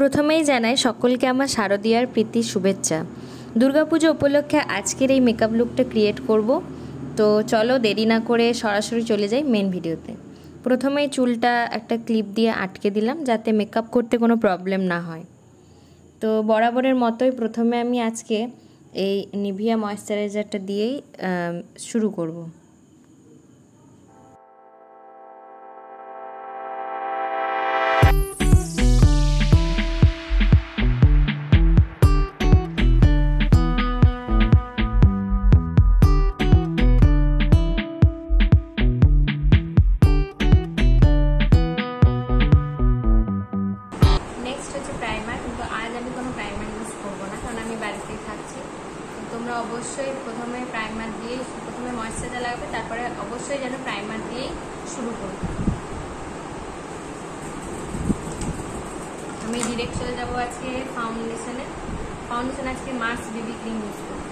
প্রথমেই জানাই সকলকে আমার শারদীয়ার প্রীতি শুভেচ্ছা। দুর্গাপুজো উপলক্ষে আজকের এই মেকআপ লুকটা ক্রিয়েট করব। তো চলো দেরি না করে সরাসরি চলে যাই মেন ভিডিওতে। প্রথমেই চুলটা একটা ক্লিপ দিয়ে আটকে দিলাম যাতে মেকআপ করতে কোনো প্রবলেম না হয়। তো বরাবরের মতোই প্রথমে আমি আজকে এই নিভিয়া ময়েশ্চারাইজারটা দিয়েই শুরু করব। তোমরা অবশ্যই প্রথমে প্রাইমার দিয়ে প্রথমে ময়েশ্চারাইজার লাগাবে, তারপরে অবশ্যই যেন প্রাইমার দিয়েই শুরু করবে। আমি ডিরেক্ট চলে যাবো আজকে ফাউন্ডেশন আজকে মার্স বেবি ক্রিম ইউজ করবো।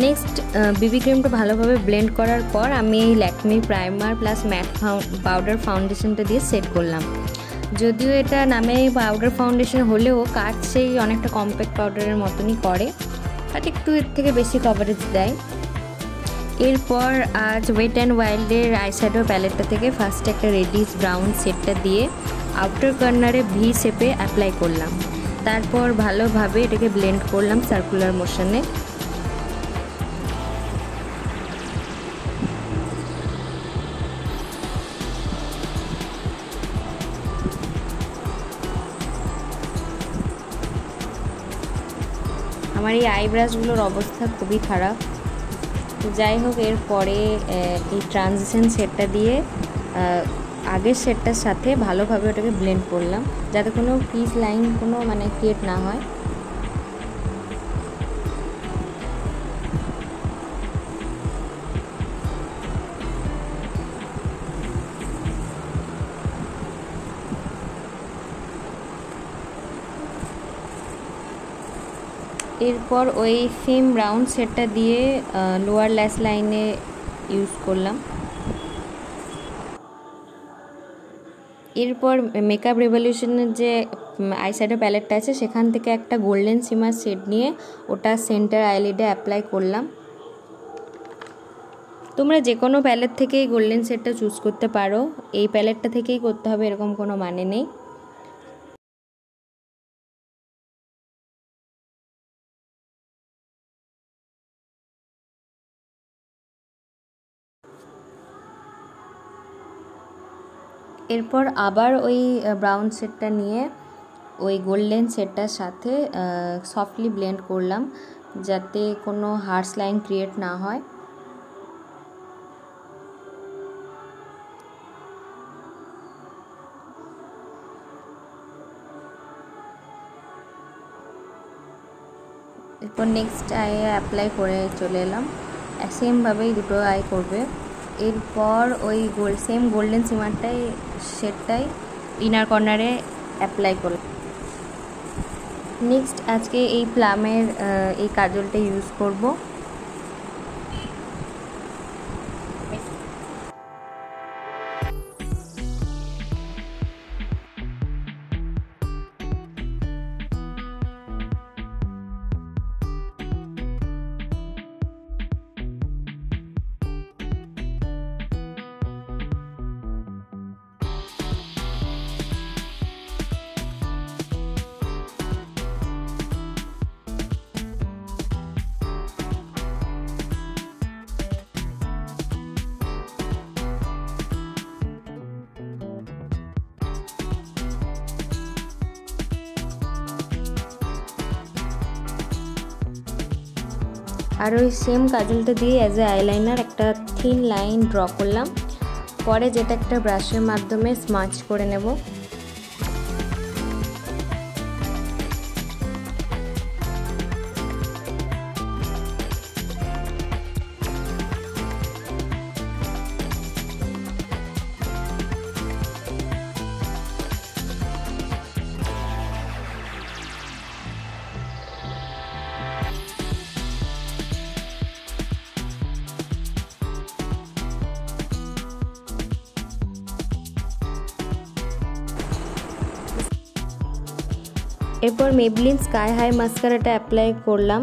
নেক্সট বিবি ক্রিমটা ভালোভাবে ব্লেন্ড করার পর আমি এই Lakme primer plus matte powder ফাউন্ডেশনটা দিয়ে সেট করলাম। যদিও এটা নামে পাউডার ফাউন্ডেশন হলেও কাজ সেই অনেকটা কম্প্যাক্ট পাউডারের মতনই করে, বাট একটু এর থেকে বেশি কভারেজ দেয়। এরপর আজ ওয়েট অ্যান্ড ওয়াইল্ডের আইশ্যাডো প্যালেটটা থেকে ফার্স্টে একটা রেডিশ ব্রাউন শেডটা দিয়ে আউটার কর্নারে ভি শেপে অ্যাপ্লাই করলাম। তারপর ভালোভাবে এটাকে ব্লেন্ড করলাম সার্কুলার মোশনে। আমার এই আইব্রাশগুলোর অবস্থা খুবই খারাপ। তো যাই হোক, এরপরে এই ট্রানজিশন শেডটা দিয়ে আগের শেডটার সাথে ভালোভাবে ওটাকে ব্লেন্ড করলাম যাতে কোনো ক্রিজ লাইন ক্রিয়েট না হয়। এরপর ওই সেম ব্রাউন শেডটা দিয়ে লোয়ার ল্যাশ লাইনে ইউজ করলাম। এরপর মেকআপ রেভলিউশনের যে আইশ্যাডো প্যালেটটা আছে সেখান থেকে একটা গোল্ডেন শিমার শেড নিয়ে ওটা সেন্টার আইলিডে অ্যাপ্লাই করলাম। তোমরা যে কোনো প্যালেট থেকেই গোল্ডেন শেডটা চুজ করতে পারো, এই প্যালেটটা থেকেই করতে হবে এরকম কোনো মানে নেই। এরপর আবার ওই ব্রাউন শেডটা নিয়ে ওই গোল্ডেন শেডটার সাথে সফটলি ব্লেন্ড করলাম যাতে কোনো হার্শ লাইন ক্রিয়েট না হয়। এরপর নেক্সট আইয়ে অ্যাপ্লাই করে চলে এলাম। সেমভাবেই দুটো আই করবে। এরপর ওই সেম গোল্ডেন শিমারটাই শেডটাই ইনার কর্নারে অ্যাপ্লাই করলাম। নেক্সট আজকে এই প্লামের এই কাজলটা ইউজ করব। আর ওই সেম কাজলটা দিয়ে অ্যাজ এ আইলাইনার একটা থিন লাইন ড্র করলাম। পরে যেটা একটা ব্রাশের মাধ্যমে স্মাচ করে নেব। এরপর মেবলিন স্কাই হাই মাস্কারাটা অ্যাপ্লাই করলাম।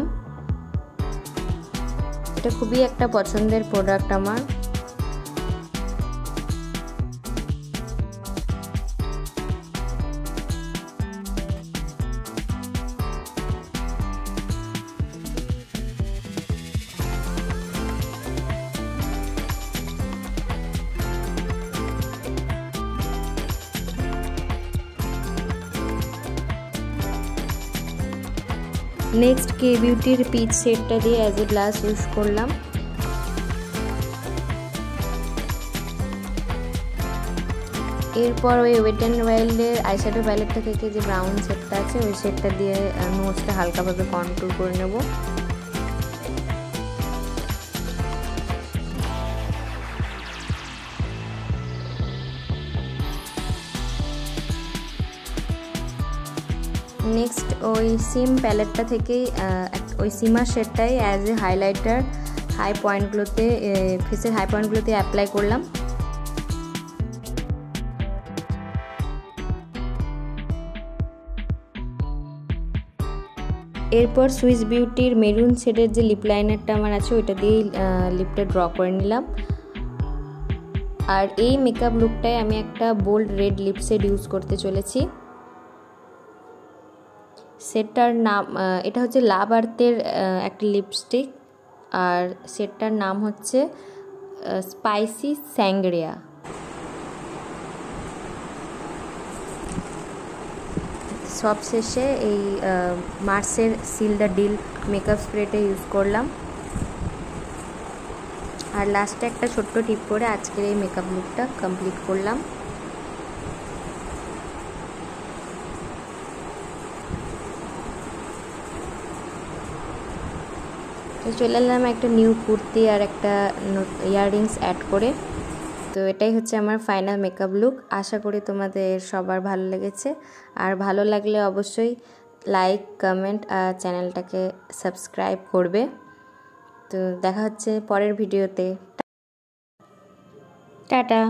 এটা খুবই একটা পছন্দের প্রোডাক্ট আমার। নেক্সট কে বিউটির পিচ সেটটা দিয়ে অ্যাজ এ ব্লাশ ইউজ করলাম। এরপর ওই ওয়েট অ্যান্ড ওয়াইল্ডের আইশ্যাডো প্যালেটটা থেকে যে ব্রাউন শেডটা আছে ওই শেডটা দিয়ে নোজটা হালকাভাবে কন্ট্রোল করে নেব। নেক্সট ওই সিম প্যালেটটা থেকেই ওই সিমার শেডটাই অ্যাজ এ হাইলাইটার হাই পয়েন্টগুলোতে ফেসের হাই পয়েন্টগুলোতে অ্যাপ্লাই করলাম। এরপর সুইস বিউটির মেরুন শেডের যে লিপ লাইনারটা আমার আছে ওইটা দিয়েই লিপটা ড্র করে নিলাম। আর এই মেকআপ লুকটায় আমি একটা bold red lip shade use করতে চলেছি। সেটটার নাম এটা হচ্ছে লাভ আর্থের একটা লিপস্টিক, আর সেটটার নাম হচ্ছে স্পাইসি স্যাংগ্রিয়া। সবশেষে এই মার্সের সিল দ্য ডিল মেকআপ স্প্রেটা ইউজ করলাম। আর লাস্টে একটা ছোট্ট টিপ করে আজকের এই মেকআপ লুকটা কমপ্লিট করলাম। তো চলে এলাম একটা নিউ কুর্তি আর একটা ইয়াররিংস অ্যাড করে। তো এটাই হচ্ছে আমার ফাইনাল মেকআপ লুক। আশা করি তোমাদের সবার ভালো লেগেছে। আর ভালো লাগলে অবশ্যই লাইক, কমেন্ট আর চ্যানেলটাকে সাবস্ক্রাইব করবে। তো দেখা হচ্ছে পরের ভিডিওতে। টাটা।